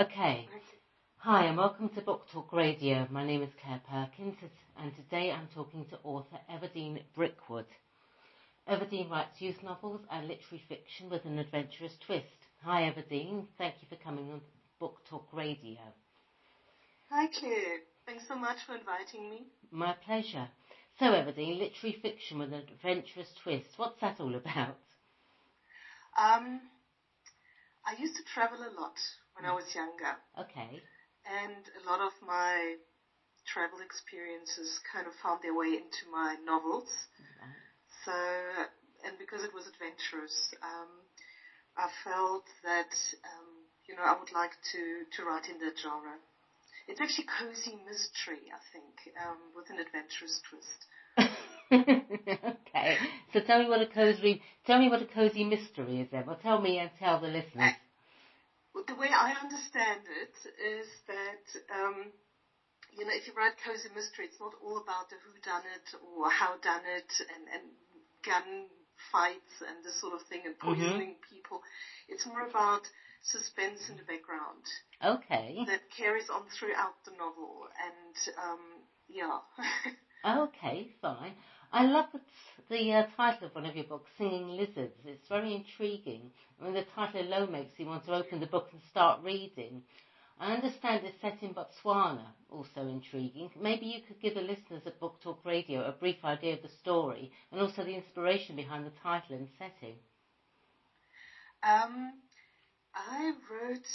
Okay. Hi and welcome to Book Talk Radio. My name is Claire Perkins and today I'm talking to author Evadeen Brickwood. Evadeen writes youth novels and literary fiction with an adventurous twist. Hi Evadeen, thank you for coming on Book Talk Radio. Hi Claire, thanks so much for inviting me. My pleasure. So Evadeen, literary fiction with an adventurous twist, what's that all about? I used to travel a lot when I was younger. Okay. And a lot of my travel experiences kind of found their way into my novels. Right. So, and because it was adventurous, I felt that, I would like to write in that genre. It's actually cozy mystery, I think, with an adventurous twist. Okay. So tell me what a cozy mystery is then. Well, tell me and tell the listeners. The way I understand it is that, if you write cozy mystery, it's not all about the whodunit or howdunit and gun fights and this sort of thing and poisoning people. It's more about suspense in the background. Okay. That carries on throughout the novel, and Okay, fine. I love the title of one of your books, Singing Lizards. It's very intriguing. I mean, the title alone makes you want to open the book and start reading. I understand it's set in Botswana, also intriguing. Maybe you could give the listeners at Book Talk Radio a brief idea of the story and also the inspiration behind the title and setting. I wrote,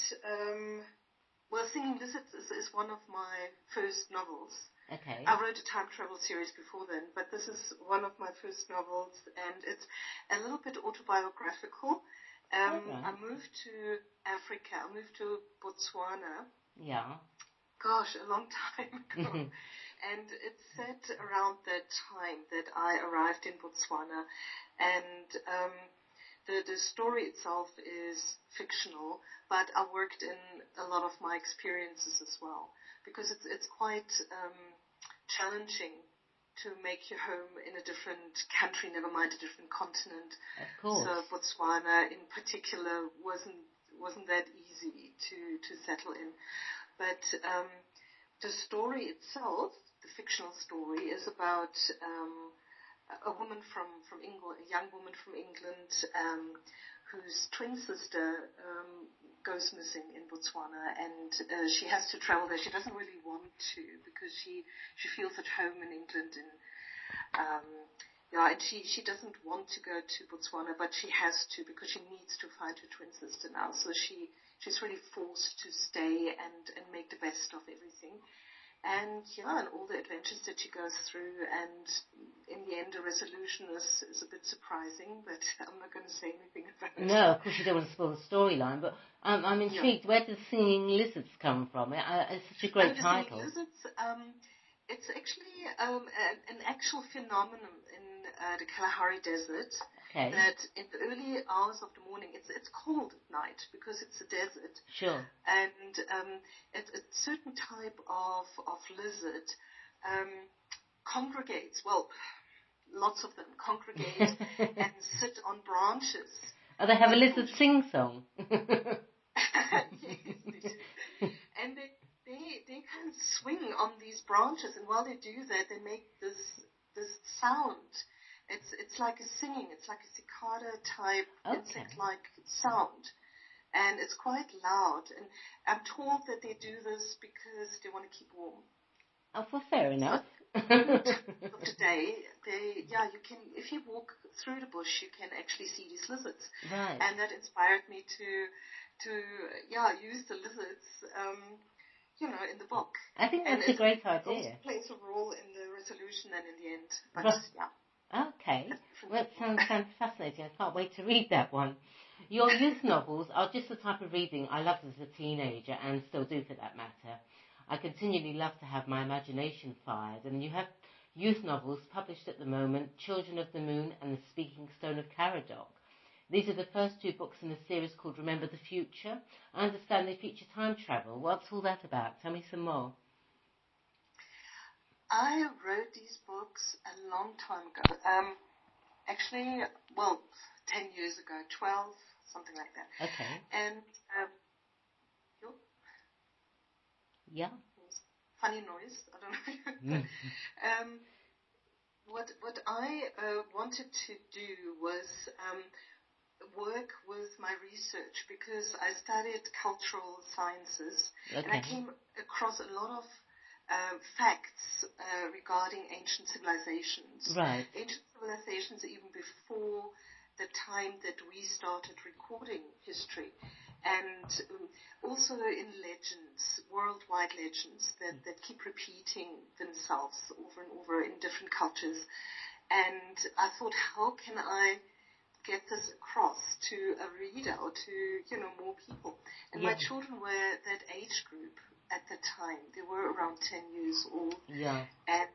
Singing Lizards is one of my first novels. Okay. I wrote a time travel series before then, but this is one of my first novels, and it's a little bit autobiographical. Right. I moved to Africa. I moved to Botswana. Yeah. Gosh, a long time ago. And it's set around that time that I arrived in Botswana, and the story itself is fictional, but I worked in a lot of my experiences as well, because it's quite challenging to make your home in a different country, never mind a different continent. Of course. So Botswana in particular wasn't that easy to settle in. But the story itself, the fictional story, is about a woman from England, a young woman from England, whose twin sister goes missing in Botswana, and she has to travel there. She doesn't really want to because she feels at home in England, and she doesn't want to go to Botswana, but she has to because she needs to find her twin sister now. So she's really forced to stay and make the best of everything. And all the adventures that she goes through, and in the end, the resolution is a bit surprising, but I'm not going to say anything about it. No, of course you don't want to spoil the storyline, but I'm intrigued. Yeah. Where did Singing Lizards come from? It's such a great title. Singing Lizards, it's actually an actual phenomenon in the Kalahari Desert. Okay. That in the early hours of the morning, it's cold at night because it's a desert. Sure. And a certain type of lizard congregates. Well, lots of them congregate and sit on branches. Oh, they have a lizard sing-song. Yes, they do. And they kind of swing on these branches, and while they do that, they make this sound. It's like a singing. It's like a cicada type insect-like sound, and it's quite loud. And I'm told that they do this because they want to keep warm. Oh, well, fair enough. So, today, you can, if you walk through the bush, you can actually see these lizards. Right. And that inspired me to use the lizards, in the book. I think that's a great idea. It plays a role in the resolution and in the end. But, right. Okay. Well, it sounds fascinating. I can't wait to read that one. Your youth novels are just the type of reading I loved as a teenager and still do for that matter. I continually love to have my imagination fired, and you have youth novels published at the moment, Children of the Moon and The Speaking Stone of Caradoc. These are the first two books in a series called Remember the Future. I understand they feature time travel. What's all that about? Tell me some more. I wrote these books a long time ago. 10 years ago, 12, something like that. Okay. And Yeah. Funny noise. I don't know. But, what I wanted to do was work with my research, because I studied cultural sciences, and I came across a lot of facts regarding ancient civilizations. Right. Ancient civilizations even before the time that we started recording history. And also in legends, worldwide legends that keep repeating themselves over and over in different cultures. And I thought, how can I get this across to a reader or to, more people? And my children were that age group at the time. They were around 10 years old. Yeah. And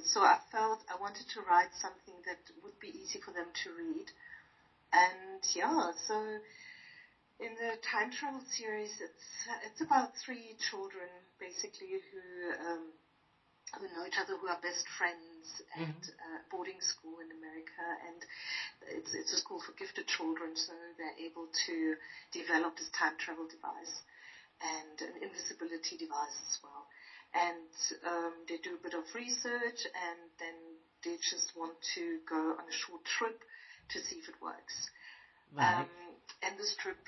so I felt I wanted to write something that would be easy for them to read. And so in the time travel series, it's about 3 children basically who know each other, who are best friends at boarding school in America, and it's a school for gifted children, so they're able to develop this time travel device and an invisibility device as well. And they do a bit of research, and then they just want to go on a short trip to see if it works. Right. And this trip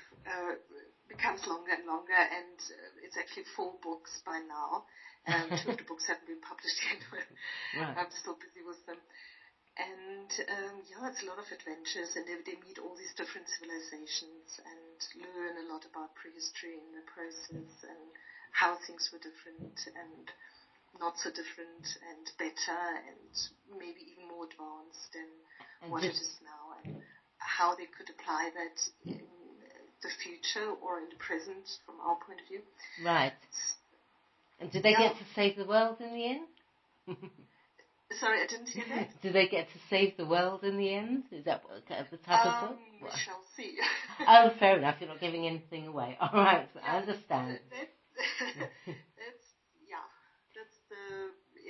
becomes longer and longer, and it's actually 4 books by now. 2 of the books haven't been published yet, but I'm still busy with them. And it's a lot of adventures, and they meet all these different civilizations and learn a lot about prehistory in the process, and how things were different and not so different, and better, and maybe even more advanced than what it is now, and how they could apply that in the future or in the present from our point of view. Right. And did they get to save the world in the end? Sorry, I didn't hear that. Do they get to save the world in the end? Is that the type of book? We shall see. Oh, fair enough. You're not giving anything away. All right, I understand. That's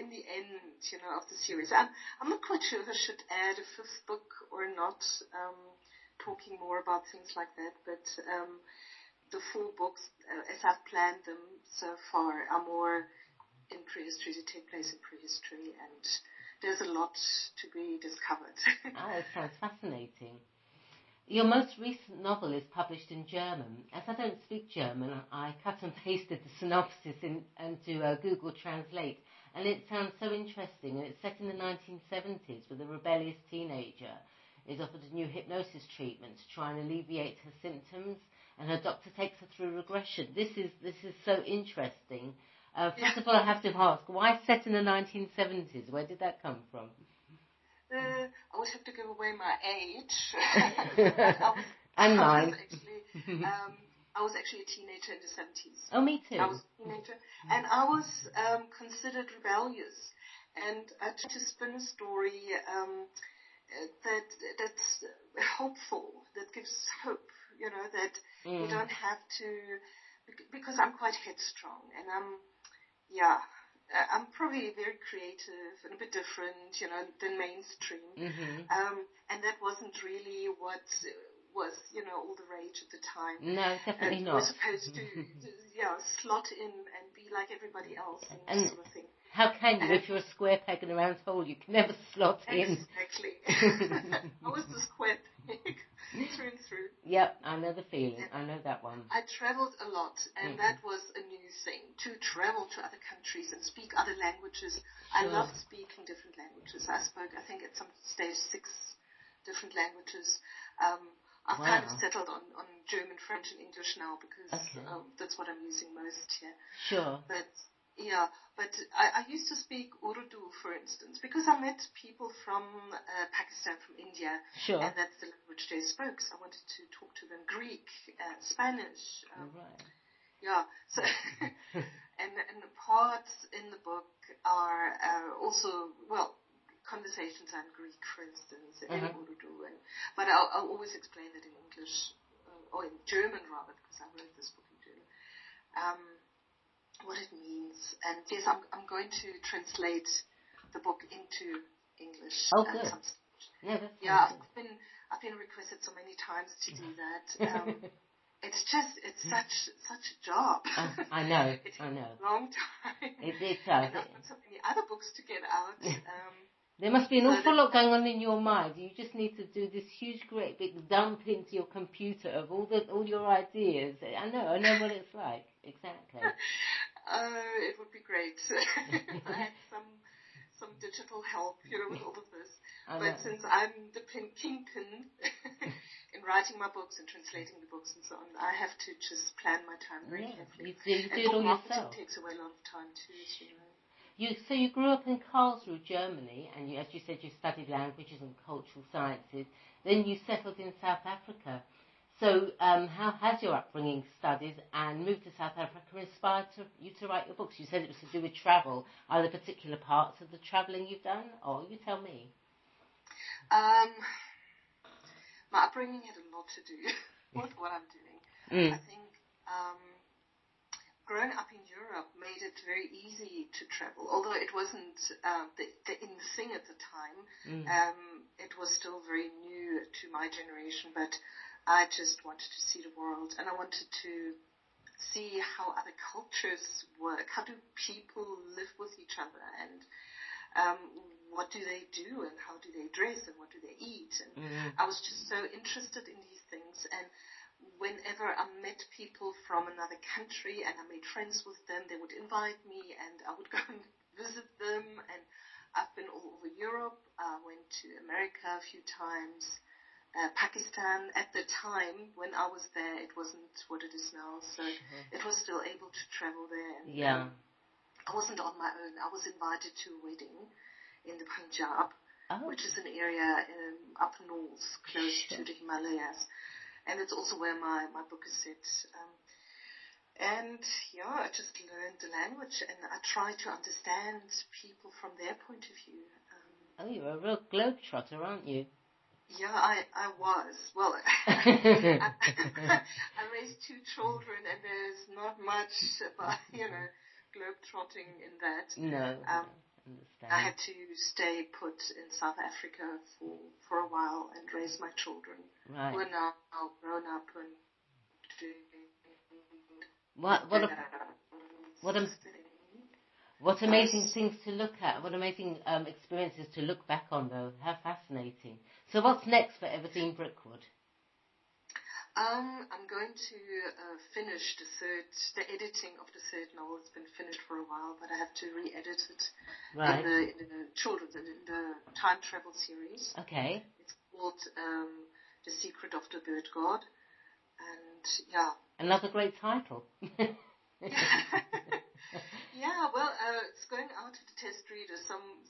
in the end, of the series. I'm not quite sure if I should add a 5th book or not, talking more about things like that, but the 4 books, as I've planned them so far, are more in prehistory, to take place in prehistory, and there's a lot to be discovered. That sounds fascinating. Your most recent novel is published in German. As I don't speak German, I cut and pasted the synopsis into Google Translate, and it sounds so interesting. And it's set in the 1970s, with a rebellious teenager is offered a new hypnosis treatment to try and alleviate her symptoms, and her doctor takes her through regression. This is so interesting. First of all, I have to ask, why set in the 1970s? Where did that come from? I would have to give away my age. And mine. I was actually a teenager in the 70s. Oh, me too. I was a teenager, and I was considered rebellious. And I tried to spin a story that's hopeful, that gives hope, that you don't have to, because I'm quite headstrong, and I'm probably very creative and a bit different, than mainstream. And that wasn't really what was, all the rage at the time. No, definitely not. We're supposed to, slot in and be like everybody else and sort of thing. How can you? If you're a square peg in a round hole, you can never slot in. Exactly. I was the square peg through and through. Yep, I know the feeling. I know that one. I traveled a lot, and that was a new thing, to travel to other countries and speak other languages. Sure. I loved speaking different languages. I spoke, I think, at some stage 6 different languages. I've kind of settled on German, French, and English now, because that's what I'm using most here. Sure. But I used to speak Urdu, for instance, because I met people from Pakistan, from India, and that's the language they spoke. So I wanted to talk to them. Greek, Spanish. Right. Yeah. So, and the parts in the book are also, conversations in Greek, for instance, in Urdu, but I'll always explain that in English, or in German rather, because I wrote this book in German. What it means, and yes, I'm going to translate the book into English. Oh, good. I've been requested so many times to do that. it's such a job. I know. It takes I know. a long time. It does. And I've got so many other books to get out. There must be an awful lot going on in your mind. You just need to do this huge, great big dump into your computer of all your ideas. I know what it's like. Exactly. It would be great if I had some digital help, with all of this. But since I'm the kingpin in writing my books and translating the books and so on, I have to just plan my time very carefully. You do it all yourself. It takes away a lot of time too, as you know. So you grew up in Karlsruhe, Germany, and as you said, you studied languages and cultural sciences. Then you settled in South Africa. So how has your upbringing, studies, and move to South Africa inspired you to write your books? You said it was to do with travel. Are there particular parts of the travelling you've done? Or you tell me. My upbringing had a lot to do with what I'm doing. I think growing up in Europe made it very easy to travel, although it wasn't the in thing at the time. It was still very new to my generation, but I just wanted to see the world, and I wanted to see how other cultures work. How do people live with each other, and what do they do, and how do they dress, and what do they eat? And I was just so interested in these things, and whenever I met people from another country and I made friends with them, they would invite me and I would go and visit them. And I've been all over Europe. I went to America a few times, Pakistan. At the time when I was there, it wasn't what it is now, so it was still able to travel there. And, I wasn't on my own. I was invited to a wedding in the Punjab, which is an area up north, close to the Himalayas. And it's also where my book is set. I just learned the language, and I try to understand people from their point of view. You're a real globetrotter, aren't you? Yeah, I was. Well, I raised 2 children, and there's not much about, globetrotting in that. No, I had to stay put in South Africa for a while and raise my children, who are now grown up and what amazing things to look at! What amazing experiences to look back on, though. How fascinating! So, what's next for Evadeen Brickwood? I'm going to finish the editing of the third novel. It's been finished for a while, but I have to re-edit it in the children's, in the time travel series. Okay. It's called The Secret of the Bird God, and another great title. Well, it's going out to the test readers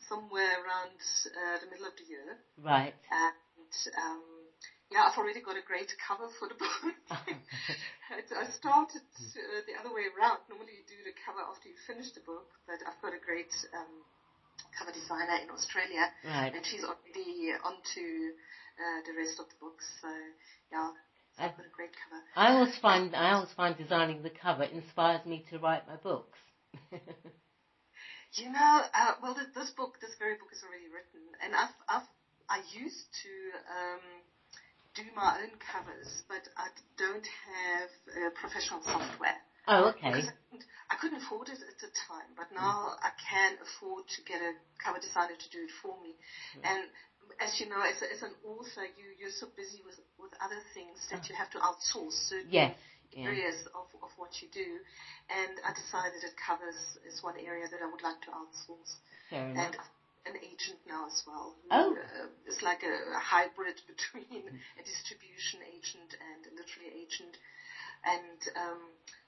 somewhere around the middle of the year. Right. And I've already got a great cover for the book. I started the other way around. Normally you do the cover after you finish the book, but I've got a great cover designer in Australia, and she's already onto the rest of the books. So I've got a great cover. I always find designing the cover inspires me to write my books. This very book is already written, and I used to do my own covers, but I don't have professional software. Oh, okay. Because I couldn't afford it at the time, but now I can afford to get a cover designer to do it for me. And as you know, as an author, you're so busy with other things that you have to outsource certain areas of what you do. And I decided that covers is one area that I would like to outsource. Fair enough. And an agent now as well. It's like a hybrid between a distribution agent and a literary agent, and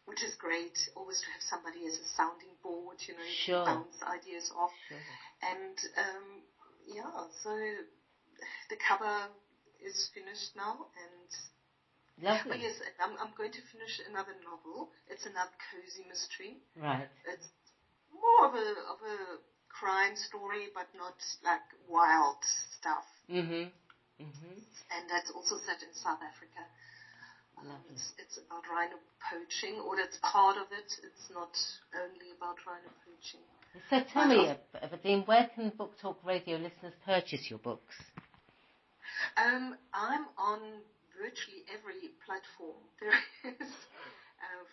which is great. Always to have somebody as a sounding board, you bounce ideas off. And so the cover is finished now, and lovely. Yes, I'm going to finish another novel. It's another cozy mystery. Right. It's more of a crime story, but not like wild stuff. And that's also set in South Africa. It's about rhino poaching, or that's part of it. It's not only about rhino poaching. So tell me, Evadeen, where can Book Talk Radio listeners purchase your books? I'm on virtually every platform there is,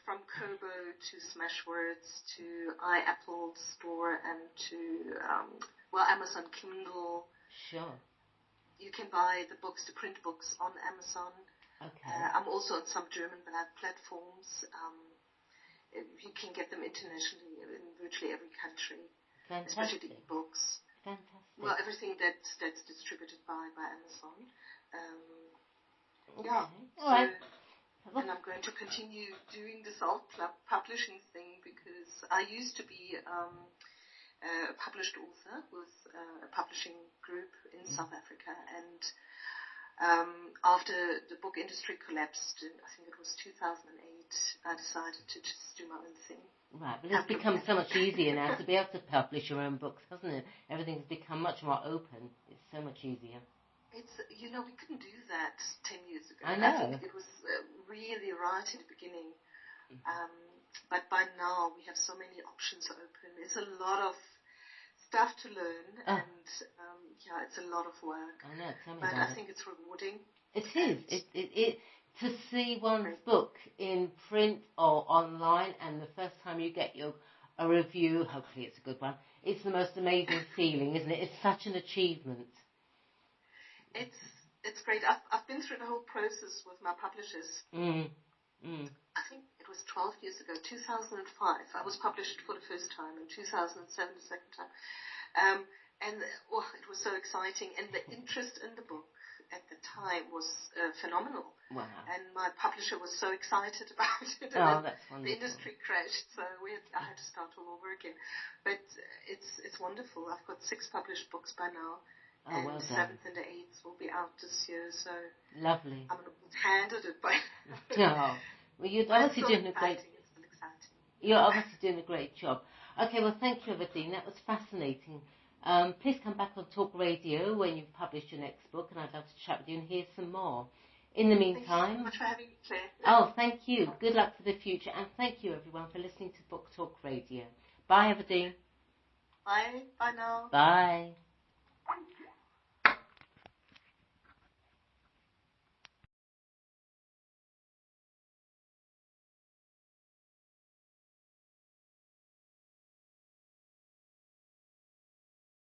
from Kobo to Smashwords to iApple Store and to, Amazon Kindle. Sure. You can buy the books, the print books on Amazon. Okay. I'm also on some German platforms. You can get them internationally in virtually every country, Fantastic. especially books. Fantastic. Well, everything that's distributed by Amazon. Okay. Yeah. All right. And I'm going to continue doing the self-publishing thing because I used to be a published author with a publishing group in South Africa, and after the book industry collapsed in, I think it was 2008, I decided to just do my own thing. Right, but it's become so much easier now to be able to publish your own books, hasn't it? Everything's become much more open. It's so much easier. It's, we couldn't do that 10 years ago. I know. I think it was really right at the beginning. But by now we have so many options open. It's a lot of stuff to learn, and it's a lot of work. I know. Tell me but about I think it's rewarding. It is. It to see one's book in print or online, and the first time you get a review, hopefully it's a good one. It's the most amazing feeling, isn't it? It's such an achievement. It's great. I've been through the whole process with my publishers. I think it was 12 years ago, 2005. I was published for the first time, in 2007 the second time. It was so exciting. And the interest in the book at the time was phenomenal. Wow. And my publisher was so excited about it. Oh, that's wonderful. The industry crashed, so I had to start all over again. But it's wonderful. I've got 6 published books by now. Oh, and well the done. 7th and the 8th will be out this year, so lovely. I'm handed it by now. Well, you're obviously doing a great. It's still exciting. You're obviously doing a great job. Okay, well, thank you, Evadeen. That was fascinating. Please come back on Talk Radio when you've published your next book, and I'd love to chat with you and hear some more. In the meantime, thank you so much for having me, Claire. Oh, thank you. Good luck for the future, and thank you, everyone, for listening to Book Talk Radio. Bye, Evadeen. Bye. Bye now. Bye.